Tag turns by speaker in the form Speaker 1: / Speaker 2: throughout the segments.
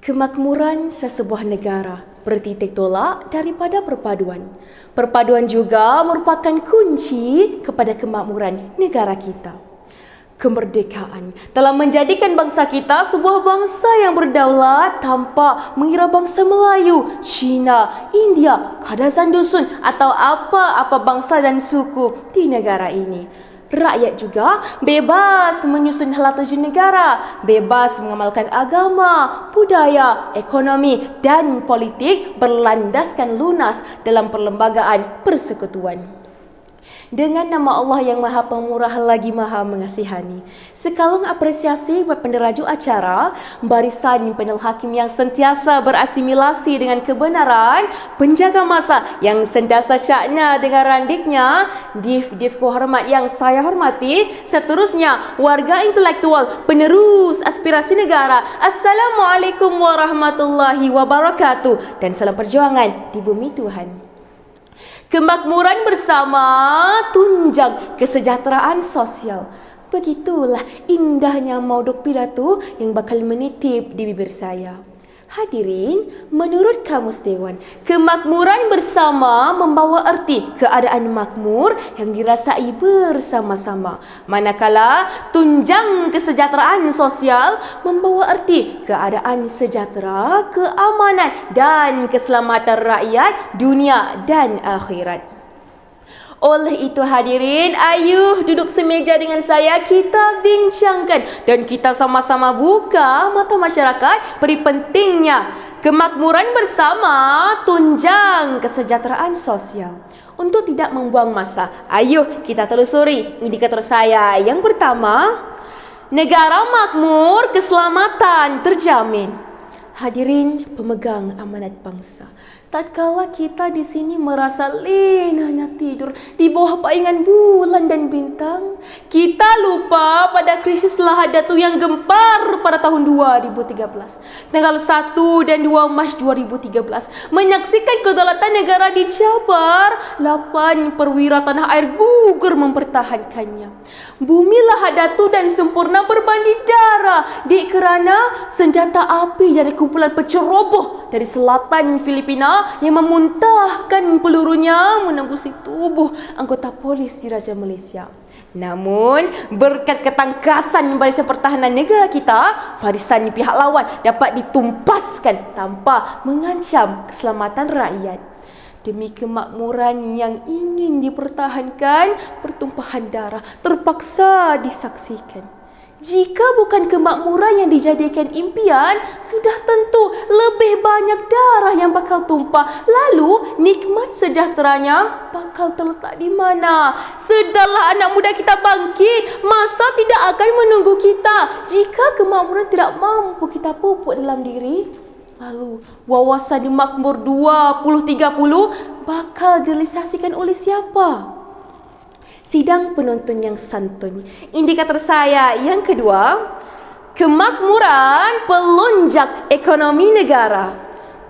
Speaker 1: Kemakmuran sesebuah negara bertitik tolak daripada perpaduan. Perpaduan juga merupakan kunci kepada kemakmuran negara kita. Kemerdekaan telah menjadikan bangsa kita sebuah bangsa yang berdaulat tanpa mengira bangsa Melayu, Cina, India, Kadazan Dusun atau apa-apa bangsa dan suku di negara ini. Rakyat juga bebas menyusun hala tuju negara, bebas mengamalkan agama, budaya, ekonomi dan politik berlandaskan lunas dalam perlembagaan persekutuan. Dengan nama Allah yang Maha Pemurah lagi Maha Mengasihani, sekalung apresiasi buat penderaju acara, barisan panel hakim yang sentiasa berasimilasi dengan kebenaran, penjaga masa yang sentiasa cakna dengan randiknya, div kehormat yang saya hormati, seterusnya warga intelektual penerus aspirasi negara. Assalamualaikum warahmatullahi wabarakatuh dan salam perjuangan di bumi Tuhan. Kemakmuran bersama tunjang kesejahteraan sosial. Begitulah indahnya mauduk pidato yang bakal menitip di bibir saya. Hadirin, menurut Kamus Dewan, kemakmuran bersama membawa erti keadaan makmur yang dirasai bersama-sama. Manakala tunjang kesejahteraan sosial membawa erti keadaan sejahtera, keamanan dan keselamatan rakyat dunia dan akhirat. Oleh itu hadirin, ayuh duduk semeja dengan saya, kita bincangkan dan kita sama-sama buka mata masyarakat peri pentingnya kemakmuran bersama tunjang kesejahteraan sosial. Untuk tidak membuang masa, ayuh kita telusuri indikator saya. Yang pertama, negara makmur, keselamatan terjamin. Hadirin pemegang amanat bangsa, tatkala kita di sini merasa lenahnya tidur di bawah paingan bulan dan bintang, kita lupa pada krisis Lahadatu yang gempar pada tahun 2013. Tanggal 1 dan 2 Mac 2013 menyaksikan kedaulatan negara dicabar, 8 perwira tanah air gugur mempertahankannya. Bumi Lahadatu dan sempurna berbanding darah kerana senjata api dari kumpulan penceroboh dari selatan Filipina yang memuntahkan pelurunya menembusi tubuh anggota polis di Raja Malaysia. Namun, berkat ketangkasan Barisan Pertahanan Negara kita, barisan pihak lawan dapat ditumpaskan tanpa mengancam keselamatan rakyat. Demi kemakmuran yang ingin dipertahankan, pertumpahan darah terpaksa disaksikan. Jika bukan kemakmuran yang dijadikan impian, sudah tentu lebih banyak darah yang bakal tumpah. Lalu nikmat sejahteranya bakal terletak di mana? Sedarlah anak muda kita bangkit, masa tidak akan menunggu kita. Jika kemakmuran tidak mampu kita pupuk dalam diri, lalu wawasan makmur 2030 bakal direalisasikan oleh siapa? Sidang penonton yang santun. Indikator saya yang kedua, kemakmuran pelonjak ekonomi negara.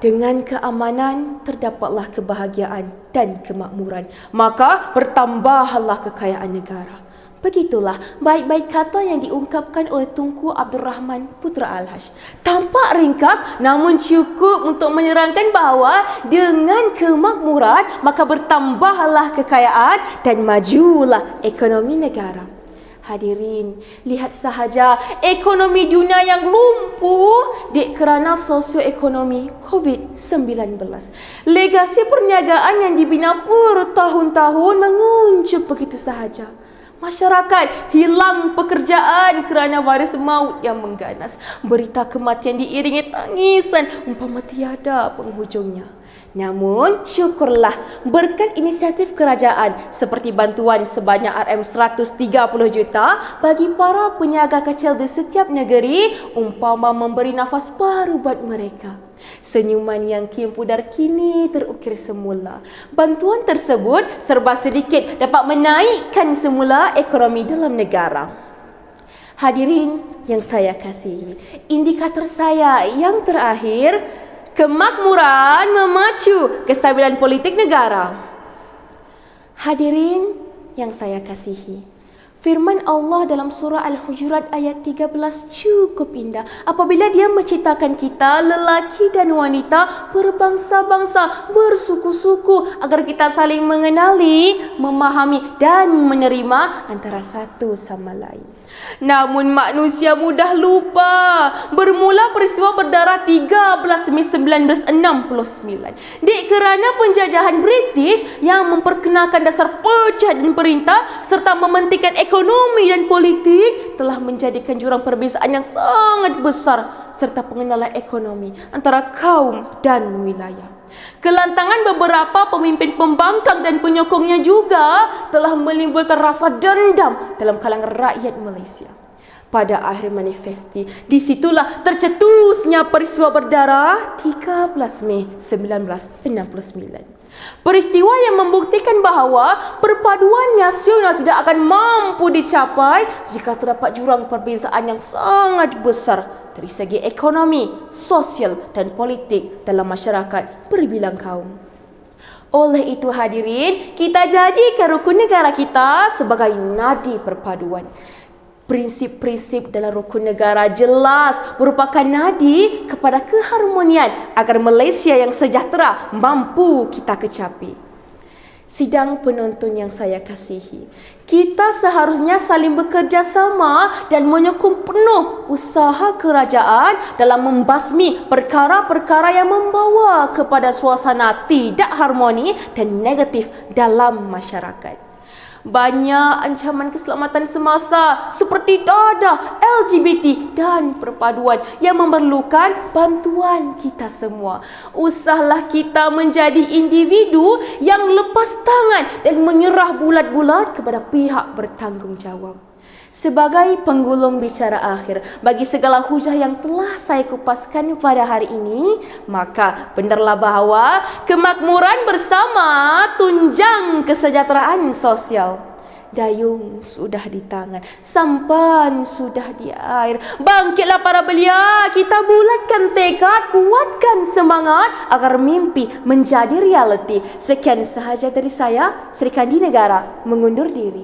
Speaker 1: Dengan keamanan terdapatlah kebahagiaan dan kemakmuran, maka bertambahlah kekayaan negara. Begitulah baik-baik kata yang diungkapkan oleh Tunku Abdul Rahman Putra Al-Hash. Tampak ringkas namun cukup untuk menerangkan bahawa dengan kemakmuran maka bertambahlah kekayaan dan majulah ekonomi negara. Hadirin, lihat sahaja ekonomi dunia yang lumpuh kerana sosioekonomi COVID-19. Legasi perniagaan yang dibina bertahun-tahun menguncup begitu sahaja. Masyarakat hilang pekerjaan kerana virus maut yang mengganas. Berita kematian diiringi tangisan umpama tiada penghujungnya. Namun, syukurlah berkat inisiatif kerajaan seperti bantuan sebanyak RM130 juta bagi para peniaga kecil di setiap negeri, umpama memberi nafas baru buat mereka. Senyuman yang pudar kini terukir semula. Bantuan tersebut serba sedikit dapat menaikkan semula ekonomi dalam negara. Hadirin yang saya kasihi, indikator saya yang terakhir, kemakmuran memacu kestabilan politik negara. Hadirin yang saya kasihi, Firman Allah dalam surah Al-Hujurat ayat 13 cukup indah. Apabila Dia menciptakan kita, lelaki dan wanita, berbangsa-bangsa, bersuku-suku, agar kita saling mengenali, memahami dan menerima antara satu sama lain. Namun manusia mudah lupa. Bermula peristiwa berdarah 13 Mei 1969. Kerana penjajahan British yang memperkenalkan dasar pecah dan perintah serta mementingkan ekonomi dan politik telah menjadikan jurang perbezaan yang sangat besar serta pengenalan ekonomi antara kaum dan wilayah. Kelantangan beberapa pemimpin pembangkang dan penyokongnya juga telah menimbulkan rasa dendam dalam kalangan rakyat Malaysia. Pada akhir manifesti, disitulah tercetusnya peristiwa berdarah 13 Mei 1969. Peristiwa yang membuktikan bahawa perpaduan nasional tidak akan mampu dicapai jika terdapat jurang perbezaan yang sangat besar dari segi ekonomi, sosial dan politik dalam masyarakat berbilang kaum. Oleh itu hadirin, kita jadikan rukun negara kita sebagai nadi perpaduan. Prinsip-prinsip dalam rukun negara jelas merupakan nadi kepada keharmonian agar Malaysia yang sejahtera mampu kita kecapi. Sidang penonton yang saya kasihi, kita seharusnya saling bekerjasama dan menyokong penuh usaha kerajaan dalam membasmi perkara-perkara yang membawa kepada suasana tidak harmoni dan negatif dalam masyarakat. Banyak ancaman keselamatan semasa seperti dadah, LGBT dan perpaduan yang memerlukan bantuan kita semua. Usahlah kita menjadi individu yang lepas tangan dan menyerah bulat-bulat kepada pihak bertanggungjawab. Sebagai penggulung bicara akhir bagi segala hujah yang telah saya kupaskan pada hari ini, maka benarlah bahawa kemakmuran bersama tunjang kesejahteraan sosial. Dayung sudah di tangan, sampan sudah di air. Bangkitlah para belia, kita bulatkan tekad, kuatkan semangat agar mimpi menjadi realiti. Sekian sahaja dari saya, Sri Kandi Negara mengundur diri.